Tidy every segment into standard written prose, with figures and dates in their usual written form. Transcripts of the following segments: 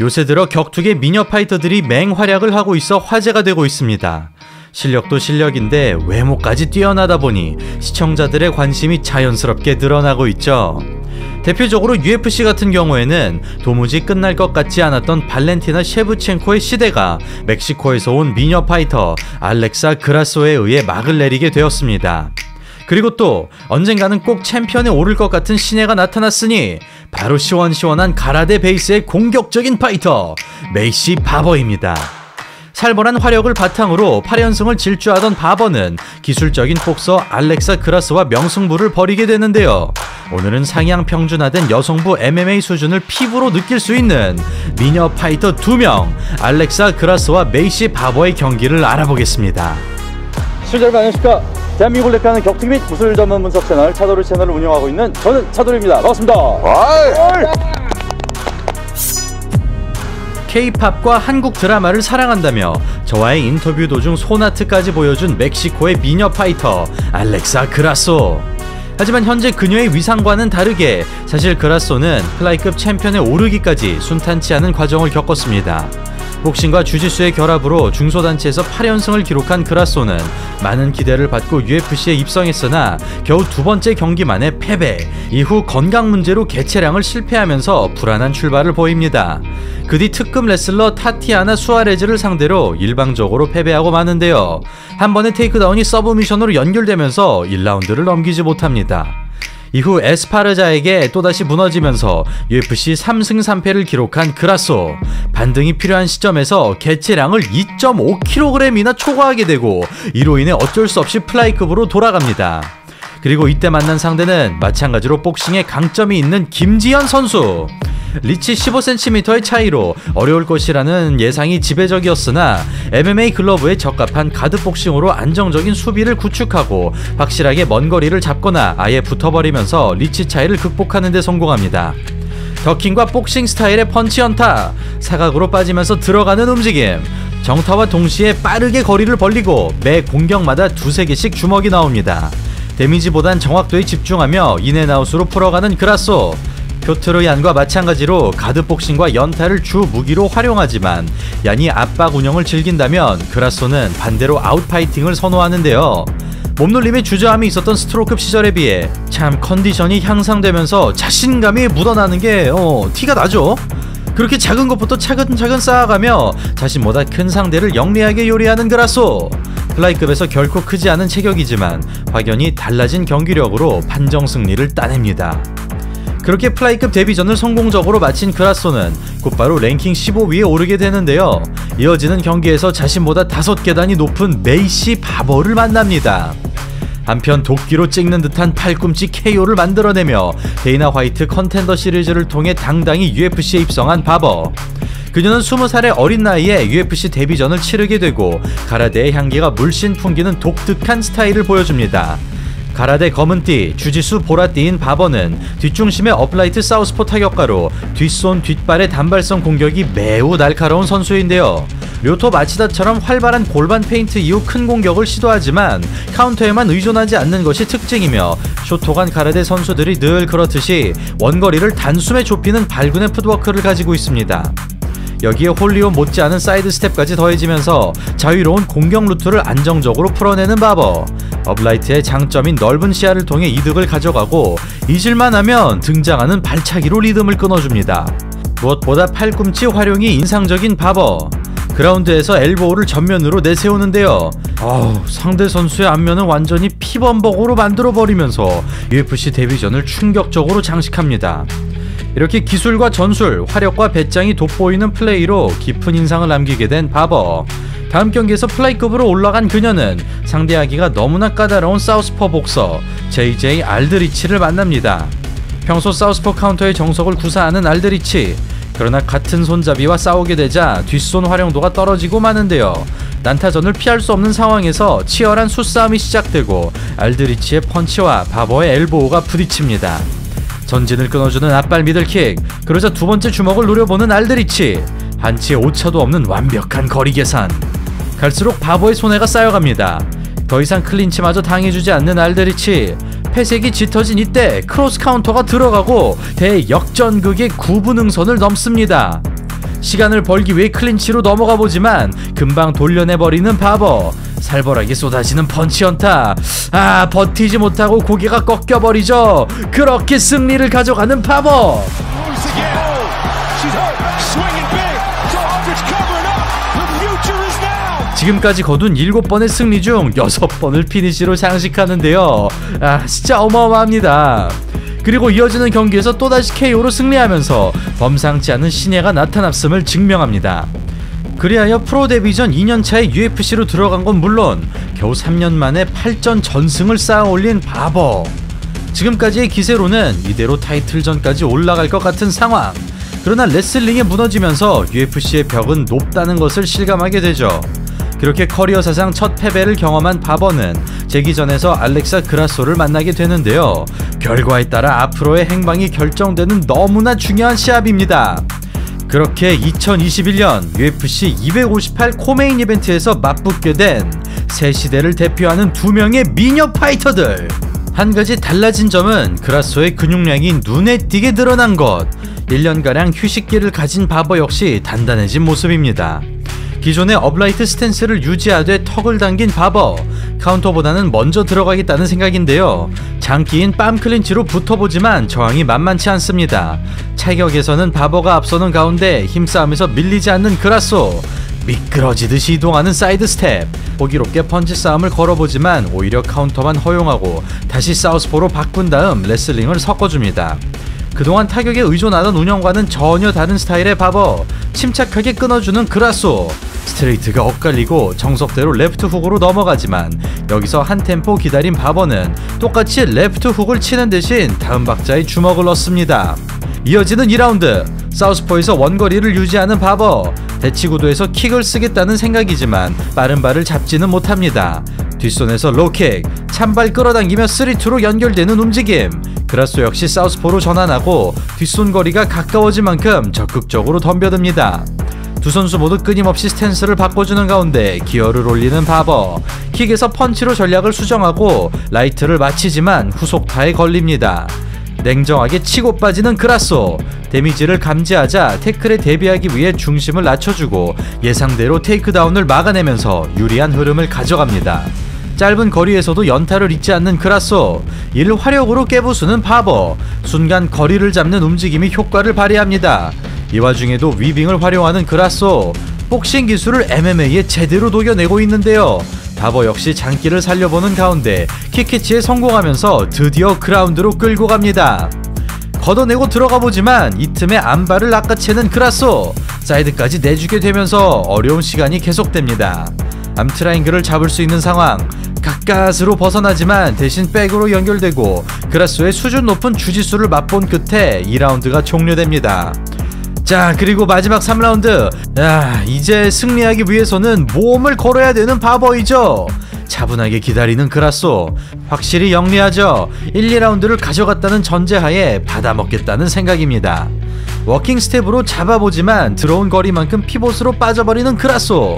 요새 들어 격투계 미녀 파이터들이 맹활약을 하고 있어 화제가 되고 있습니다. 실력도 실력인데 외모까지 뛰어나다 보니 시청자들의 관심이 자연스럽게 늘어나고 있죠. 대표적으로 UFC 같은 경우에는 도무지 끝날 것 같지 않았던 발렌티나 셰브첸코의 시대가 멕시코에서 온 미녀 파이터 알렉사 그라소에 의해 막을 내리게 되었습니다. 그리고 또 언젠가는 꼭 챔피언에 오를 것 같은 신예가 나타났으니 바로 시원시원한 가라데 베이스의 공격적인 파이터 메이시 바버입니다. 살벌한 화력을 바탕으로 8연승을 질주하던 바버는 기술적인 복서 알렉사 그라스와 명승부를 벌이게 되는데요. 오늘은 상향 평준화된 여성부 MMA 수준을 피부로 느낄 수 있는 미녀 파이터 2명 알렉사 그라스와 메이시 바버의 경기를 알아보겠습니다. 시청자 여러분 안녕하십니까. 대한민국을 대표하는 격투기 및 무술 전문 분석 채널 차도르 채널을 운영하고 있는 저는 차도르입니다. 반갑습니다. K-팝과 한국 드라마를 사랑한다며 저와의 인터뷰 도중 소나트까지 보여준 멕시코의 미녀 파이터 알렉사 그라소. 하지만 현재 그녀의 위상과는 다르게 사실 그라소는 플라이급 챔피언에 오르기까지 순탄치 않은 과정을 겪었습니다. 복싱과 주짓수의 결합으로 중소단체에서 8연승을 기록한 그라소는 많은 기대를 받고 UFC에 입성했으나 겨우 두 번째 경기 만에 패배, 이후 건강 문제로 개체량을 실패하면서 불안한 출발을 보입니다. 그 뒤 특급 레슬러 타티아나 수아레즈를 상대로 일방적으로 패배하고 마는데요. 한 번의 테이크다운이 서브미션으로 연결되면서 1라운드를 넘기지 못합니다. 이후 에스파르자에게 또다시 무너지면서 UFC 3승 3패를 기록한 그라소. 반등이 필요한 시점에서 개체량을 2.5kg이나 초과하게 되고 이로 인해 어쩔 수 없이 플라이급으로 돌아갑니다. 그리고 이때 만난 상대는 마찬가지로 복싱에 강점이 있는 김지현 선수. 리치 15cm의 차이로 어려울 것이라는 예상이 지배적이었으나 MMA 글러브에 적합한 가드복싱으로 안정적인 수비를 구축하고 확실하게 먼 거리를 잡거나 아예 붙어버리면서 리치 차이를 극복하는 데 성공합니다. 더킹과 복싱 스타일의 펀치 연타, 사각으로 빠지면서 들어가는 움직임, 정타와 동시에 빠르게 거리를 벌리고 매 공격마다 두세 개씩 주먹이 나옵니다. 데미지보단 정확도에 집중하며 인앤아웃으로 풀어가는 그라소. 표트르 얀과 마찬가지로 가드복싱과 연타를 주 무기로 활용하지만 얀이 압박 운영을 즐긴다면 그라소는 반대로 아웃파이팅을 선호하는데요. 몸놀림에 주저함이 있었던 스트로급 시절에 비해 참 컨디션이 향상되면서 자신감이 묻어나는 게 티가 나죠. 그렇게 작은 것부터 차근차근 쌓아가며 자신보다 큰 상대를 영리하게 요리하는 그라소. 플라이급에서 결코 크지 않은 체격이지만 확연히 달라진 경기력으로 판정 승리를 따냅니다. 그렇게 플라이급 데뷔전을 성공적으로 마친 그라소는 곧바로 랭킹 15위에 오르게 되는데요. 이어지는 경기에서 자신보다 5계단이 높은 메이시 바버를 만납니다. 한편 도끼로 찍는 듯한 팔꿈치 KO를 만들어내며 데이나 화이트 컨텐더 시리즈를 통해 당당히 UFC에 입성한 바버. 그녀는 20살의 어린 나이에 UFC 데뷔전을 치르게 되고 가라데의 향기가 물씬 풍기는 독특한 스타일을 보여줍니다. 가라데 검은띠, 주짓수 보라띠인 바버는 뒷중심의 업라이트 사우스포 타격가로 뒷손 뒷발의 단발성 공격이 매우 날카로운 선수인데요. 료토 마치다처럼 활발한 골반 페인트 이후 큰 공격을 시도하지만 카운터에만 의존하지 않는 것이 특징이며 쇼토간 가라데 선수들이 늘 그렇듯이 원거리를 단숨에 좁히는 발군의 풋워크를 가지고 있습니다. 여기에 홀리온 못지않은 사이드 스텝까지 더해지면서 자유로운 공격 루트를 안정적으로 풀어내는 바버. 업라이트의 장점인 넓은 시야를 통해 이득을 가져가고 잊을만 하면 등장하는 발차기로 리듬을 끊어줍니다. 무엇보다 팔꿈치 활용이 인상적인 바버. 그라운드에서 엘보우를 전면으로 내세우는데요. 상대 선수의 안면은 완전히 피범벅으로 만들어버리면서 UFC 데뷔전을 충격적으로 장식합니다. 이렇게 기술과 전술, 화력과 배짱이 돋보이는 플레이로 깊은 인상을 남기게 된 바버. 다음 경기에서 플라이급으로 올라간 그녀는 상대하기가 너무나 까다로운 사우스포 복서 JJ 알드리치를 만납니다. 평소 사우스포 카운터의 정석을 구사하는 알드리치. 그러나 같은 손잡이와 싸우게 되자 뒷손 활용도가 떨어지고 마는데요. 난타전을 피할 수 없는 상황에서 치열한 수싸움이 시작되고 알드리치의 펀치와 바버의 엘보우가 부딪힙니다. 전진을 끊어주는 앞발 미들킥, 그러자 두 번째 주먹을 노려보는 알드리치. 한치의 오차도 없는 완벽한 거리 계산. 갈수록 바버의 손해가 쌓여갑니다. 더 이상 클린치마저 당해주지 않는 알드리치. 패색이 짙어진 이때 크로스 카운터가 들어가고 대역전극의 9분응선을 넘습니다. 시간을 벌기 위해 클린치로 넘어가 보지만 금방 돌려내버리는 바버. 살벌하게 쏟아지는 펀치 연타. 버티지 못하고 고개가 꺾여버리죠. 그렇게 승리를 가져가는 바버. 지금까지 거둔 7번의 승리 중 6번을 피니시로 장식하는데요. 진짜 어마어마합니다. 그리고 이어지는 경기에서 또다시 KO로 승리하면서 범상치 않은 신예가 나타났음을 증명합니다. 그리하여 프로 데뷔 전 2년차에 UFC로 들어간 건 물론 겨우 3년 만에 8전 전승을 쌓아 올린 바버. 지금까지의 기세로는 이대로 타이틀전까지 올라갈 것 같은 상황. 그러나 레슬링에 무너지면서 UFC의 벽은 높다는 것을 실감하게 되죠. 그렇게 커리어 사상 첫 패배를 경험한 바버는 재기전에서 알렉사 그라소를 만나게 되는데요. 결과에 따라 앞으로의 행방이 결정되는 너무나 중요한 시합입니다. 그렇게 2021년 UFC 258 코메인 이벤트에서 맞붙게 된 새 시대를 대표하는 두 명의 미녀 파이터들. 한 가지 달라진 점은 그라소의 근육량이 눈에 띄게 늘어난 것. 1년가량 휴식기를 가진 바버 역시 단단해진 모습입니다. 기존의 업라이트 스탠스를 유지하되 턱을 당긴 바버. 카운터보다는 먼저 들어가겠다는 생각인데요. 장기인 빰 클린치로 붙어보지만 저항이 만만치 않습니다. 차격에서는 바버가 앞서는 가운데 힘싸움에서 밀리지 않는 그라소. 미끄러지듯이 이동하는 사이드 스텝. 호기롭게 펀치 싸움을 걸어보지만 오히려 카운터만 허용하고 다시 사우스포로 바꾼 다음 레슬링을 섞어줍니다. 그동안 타격에 의존하던 운영과는 전혀 다른 스타일의 바버. 침착하게 끊어주는 그라소. 스트레이트가 엇갈리고 정석대로 레프트 훅으로 넘어가지만 여기서 한 템포 기다린 바버는 똑같이 레프트 훅을 치는 대신 다음 박자에 주먹을 넣습니다. 이어지는 2라운드. 사우스포에서 원거리를 유지하는 바버. 대치구도에서 킥을 쓰겠다는 생각이지만 빠른 발을 잡지는 못합니다. 뒷손에서 로킥, 찬발 끌어당기며 3-2로 연결되는 움직임. 그라소 역시 사우스포로 전환하고 뒷손 거리가 가까워진 만큼 적극적으로 덤벼듭니다. 두 선수 모두 끊임없이 스탠스를 바꿔주는 가운데 기어를 올리는 바버. 킥에서 펀치로 전략을 수정하고 라이트를 마치지만 후속타에 걸립니다. 냉정하게 치고 빠지는 그라소. 데미지를 감지하자 태클에 대비하기 위해 중심을 낮춰주고 예상대로 테이크다운을 막아내면서 유리한 흐름을 가져갑니다. 짧은 거리에서도 연타를 잊지 않는 그라소. 이를 화력으로 깨부수는 바버. 순간 거리를 잡는 움직임이 효과를 발휘합니다. 이 와중에도 위빙을 활용하는 그라소. 복싱 기술을 MMA에 제대로 녹여내고 있는데요. 바버 역시 장기를 살려보는 가운데 킥캐치에 성공하면서 드디어 그라운드로 끌고 갑니다. 걷어내고 들어가보지만 이 틈에 안발을 낚아채는 그라소. 사이드까지 내주게 되면서 어려운 시간이 계속됩니다. 암트라잉글을 잡을 수 있는 상황. 가까스로 벗어나지만 대신 백으로 연결되고 그라소의 수준 높은 주짓수를 맛본 끝에 2라운드가 종료됩니다. 자, 그리고 마지막 3라운드. 이제 승리하기 위해서는 모험을 걸어야 되는 바버이죠. 차분하게 기다리는 그라소. 확실히 영리하죠. 1, 2라운드를 가져갔다는 전제하에 받아먹겠다는 생각입니다. 워킹 스텝으로 잡아보지만 들어온 거리만큼 피봇으로 빠져버리는 그라소.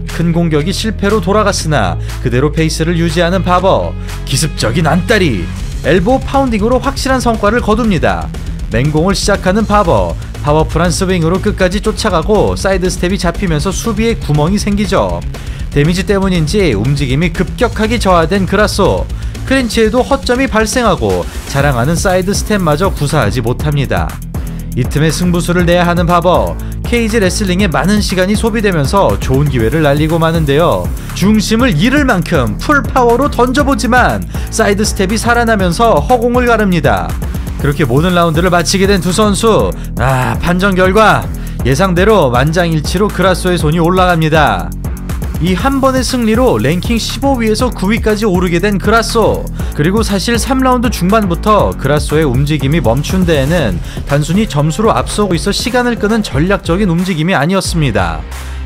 큰 공격이 실패로 돌아갔으나 그대로 페이스를 유지하는 바버. 기습적인 안다리. 엘보우 파운딩으로 확실한 성과를 거둡니다. 맹공을 시작하는 바버. 파워풀한 스윙으로 끝까지 쫓아가고 사이드 스텝이 잡히면서 수비에 구멍이 생기죠. 데미지 때문인지 움직임이 급격하게 저하된 그라소. 클린치에도 허점이 발생하고 자랑하는 사이드 스텝마저 구사하지 못합니다. 이 틈에 승부수를 내야 하는 바버. 케이지 레슬링에 많은 시간이 소비되면서 좋은 기회를 날리고 마는데요. 중심을 잃을 만큼 풀파워로 던져보지만 사이드 스텝이 살아나면서 허공을 가릅니다. 그렇게 모든 라운드를 마치게 된 두 선수. 판정 결과 예상대로 만장일치로 그라소의 손이 올라갑니다. 이 한 번의 승리로 랭킹 15위에서 9위까지 오르게 된 그라소. 그리고 사실 3라운드 중반부터 그라소의 움직임이 멈춘 데에는 단순히 점수로 앞서고 있어 시간을 끄는 전략적인 움직임이 아니었습니다.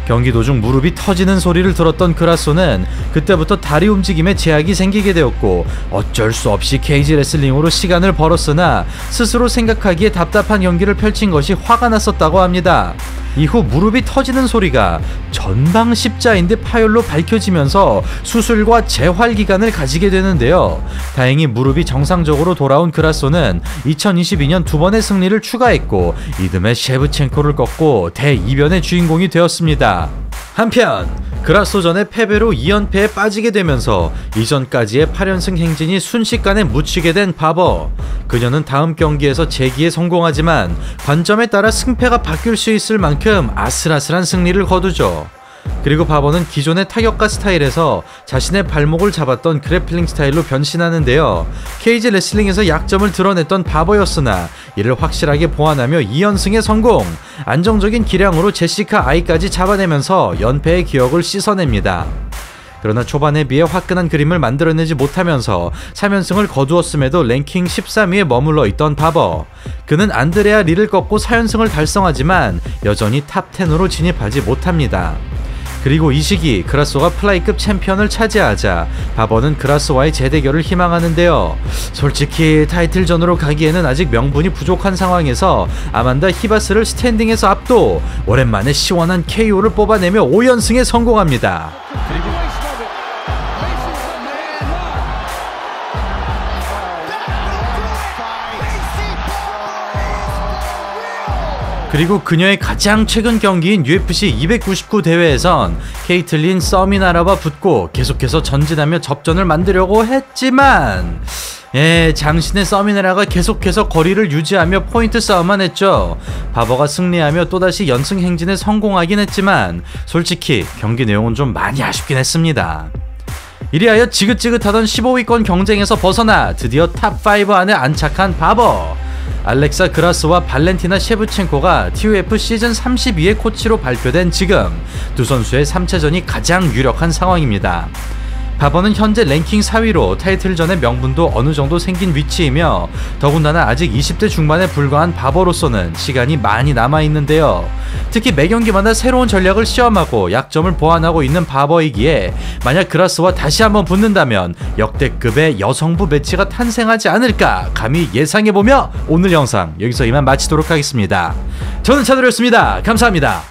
경기 도중 무릎이 터지는 소리를 들었던 그라소는 그때부터 다리 움직임에 제약이 생기게 되었고 어쩔 수 없이 케이지 레슬링으로 시간을 벌었으나 스스로 생각하기에 답답한 경기를 펼친 것이 화가 났었다고 합니다. 이후 무릎이 터지는 소리가 전방 십자인대 파열로 밝혀지면서 수술과 재활 기간을 가지게 되는데요. 다행히 무릎이 정상적으로 돌아온 그라소는 2022년 2번의 승리를 추가했고 이듬해 셰브첸코를 꺾고 대이변의 주인공이 되었습니다. 한편 그라소전의 패배로 2연패에 빠지게 되면서 이전까지의 8연승 행진이 순식간에 묻히게 된 바버. 그녀는 다음 경기에서 재기에 성공하지만 관점에 따라 승패가 바뀔 수 있을 만큼 아슬아슬한 승리를 거두죠. 그리고 바버는 기존의 타격가 스타일에서 자신의 발목을 잡았던 그래플링 스타일로 변신하는데요. 케이지 레슬링에서 약점을 드러냈던 바버였으나 이를 확실하게 보완하며 2연승에 성공! 안정적인 기량으로 제시카 아이까지 잡아내면서 연패의 기억을 씻어냅니다. 그러나 초반에 비해 화끈한 그림을 만들어내지 못하면서 3연승을 거두었음에도 랭킹 13위에 머물러 있던 바버. 그는 안드레아 리를 꺾고 4연승을 달성하지만 여전히 탑10으로 진입하지 못합니다. 그리고 이 시기 그라소가 플라이급 챔피언을 차지하자 바버는 그라소와의 재대결을 희망하는데요. 솔직히 타이틀전으로 가기에는 아직 명분이 부족한 상황에서 아만다 히바스를 스탠딩에서 압도! 오랜만에 시원한 KO를 뽑아내며 5연승에 성공합니다. 그리고 그녀의 가장 최근 경기인 UFC 299 대회에선 케이틀린 서미나라와 붙고 계속해서 전진하며 접전을 만들려고 했지만 장신의 서미나라가 계속해서 거리를 유지하며 포인트 싸움만 했죠. 바버가 승리하며 또다시 연승 행진에 성공하긴 했지만 솔직히 경기 내용은 좀 많이 아쉽긴 했습니다. 이리하여 지긋지긋하던 15위권 경쟁에서 벗어나 드디어 탑5 안에 안착한 바버. 알렉사 그라소와 발렌티나 셰브첸코가 TUF 시즌 32의 코치로 발표된 지금 두 선수의 3차전이 가장 유력한 상황입니다. 바버는 현재 랭킹 4위로 타이틀전의 명분도 어느 정도 생긴 위치이며 더군다나 아직 20대 중반에 불과한 바버로서는 시간이 많이 남아있는데요. 특히 매 경기마다 새로운 전략을 시험하고 약점을 보완하고 있는 바버이기에 만약 그라스와 다시 한번 붙는다면 역대급의 여성부 매치가 탄생하지 않을까 감히 예상해보며 오늘 영상 여기서 이만 마치도록 하겠습니다. 저는 차돌이었습니다. 감사합니다.